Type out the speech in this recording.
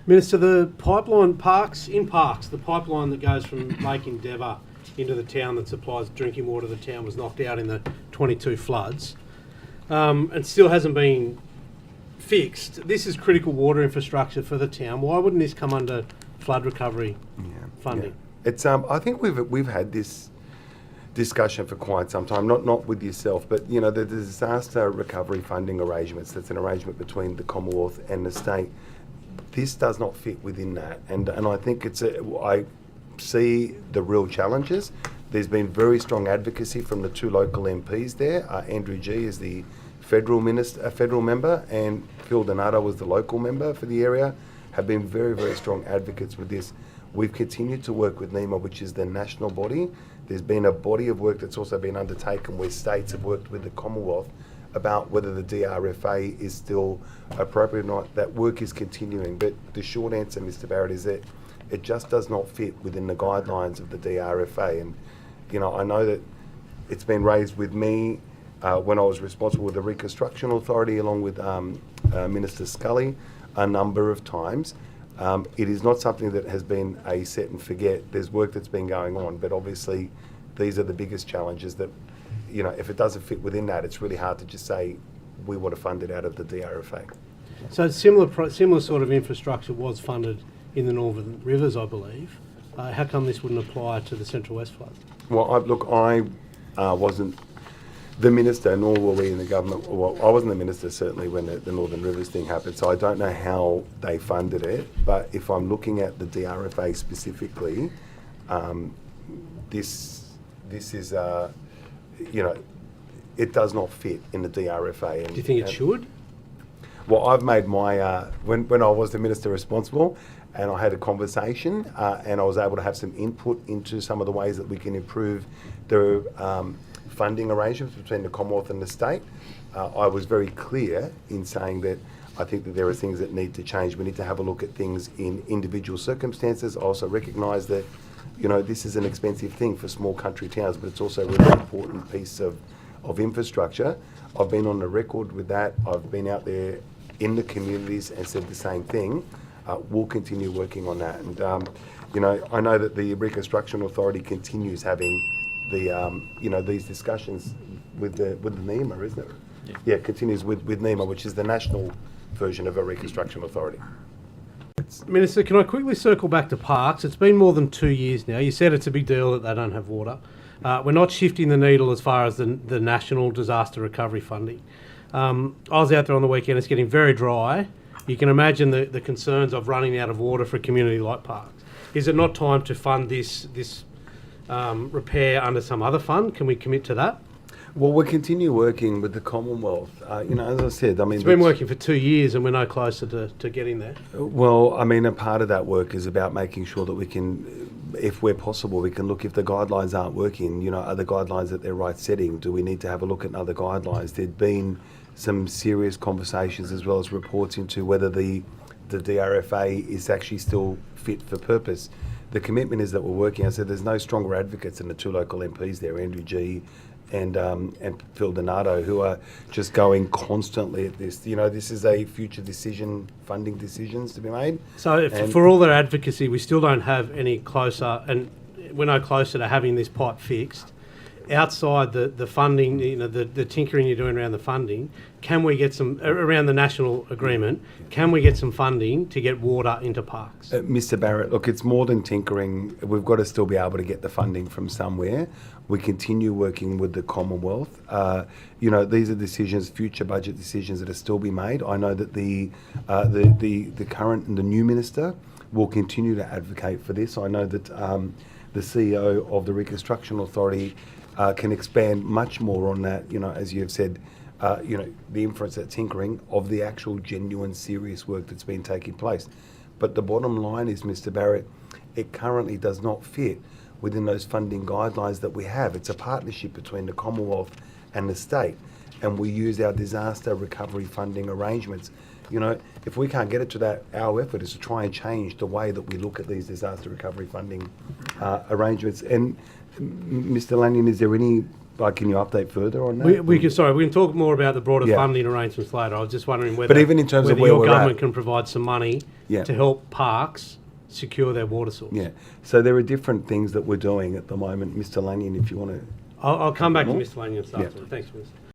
Minister, the pipeline the pipeline that goes from Lake Endeavour into the town that supplies drinking water to the town was knocked out in the 22 floods and still hasn't been fixed. This is critical water infrastructure for the town. Why wouldn't this come under flood recovery funding? Yeah. It's I think we've had this discussion for quite some time, not with yourself, but the disaster recovery funding arrangements, that's an arrangement between the Commonwealth and the state. This does not fit within that, and I think I see the real challenges. There's been very strong advocacy from the two local MPs there. Andrew G is the federal member, and Phil Donato was the local member for the area, have been very, very strong advocates with this. We've continued to work with NEMA, which is the national body. There's been a body of work that's also been undertaken where states have worked with the Commonwealth about whether the DRFA is still appropriate or not. That work is continuing, but the short answer, Mr. Barrett, is that it just does not fit within the guidelines of the DRFA. And I know that it's been raised with me when I was responsible with the Reconstruction Authority, along with Minister Scully, a number of times. It is not something that has been a set and forget. There's work that's been going on, but obviously these are the biggest challenges that, if it doesn't fit within that, it's really hard to just say we want to fund it out of the DRFA. So similar sort of infrastructure was funded in the Northern Rivers, I believe. How come this wouldn't apply to the Central West flood? Well, I wasn't the minister, nor were we in the government. Well, I wasn't the minister certainly when the Northern Rivers thing happened, so I don't know how they funded it. But if I'm looking at the DRFA specifically, this is it does not fit in the DRFA. And, do you think it should? Well, I've made my when I was the minister responsible, and I had a conversation, and I was able to have some input into some of the ways that we can improve the funding arrangements between the Commonwealth and the state. I was very clear in saying that I think that there are things that need to change. We need to have a look at things in individual circumstances. I also recognise that, this is an expensive thing for small country towns, but it's also a really important piece of infrastructure. I've been on the record with that. I've been out there in the communities and said the same thing. We'll continue working on that. And, I know that the Reconstruction Authority continues having these discussions with the NEMA, isn't it? Yeah, it continues with NEMA, which is the national version of a Reconstruction Authority. Minister, can I quickly circle back to parks? It's been more than 2 years now. You said it's a big deal that they don't have water. We're not shifting the needle as far as the national disaster recovery funding. I was out there on the weekend. It's getting very dry. You can imagine the concerns of running out of water for a community like parks. Is it not time to fund this repair under some other fund? Can we commit to that? Well, we'll continue working with the Commonwealth. As I said, it's been working for 2 years and we're no closer to getting there. Well, a part of that work is about making sure that we can, if we're possible, we can look if the guidelines aren't working, are the guidelines at their right setting? Do we need to have a look at other guidelines? There'd been some serious conversations as well as reports into whether the DRFA is actually still fit for purpose. The commitment is that we're working. I said there's no stronger advocates than the two local MPs there, Andrew G and Phil Donato, who are just going constantly at this. This is a future decision, funding decisions to be made. So for all their advocacy, we still don't have any closer, and we're no closer to having this pipe fixed. Outside the funding, the tinkering you're doing around the funding, can we get some, around the national agreement, can we get some funding to get water into parks? Mr. Barrett, look, it's more than tinkering. We've got to still be able to get the funding from somewhere. We continue working with the Commonwealth. These are decisions, future budget decisions that are still be made. I know that the current and the new minister will continue to advocate for this. I know that the CEO of the Reconstruction Authority can expand much more on that, as you have said, the inference that tinkering of the actual genuine serious work that's been taking place. But the bottom line is, Mr. Barrett, it currently does not fit within those funding guidelines that we have. It's a partnership between the Commonwealth and the state, and we use our disaster recovery funding arrangements. If we can't get it to that, our effort is to try and change the way that we look at these disaster recovery funding arrangements. And Mr. Lanyon, is there any, can you update further on that? We can talk more about the broader funding arrangements later. I was just wondering whether, but even in terms of where your we're government at, can provide some money Yeah. to help parks secure their water source. Yeah. So there are different things that we're doing at the moment, Mr. Lanyon, if you want to. I'll come back to More? Mr. Lanyon Yeah. afterwards. Thanks, Mr.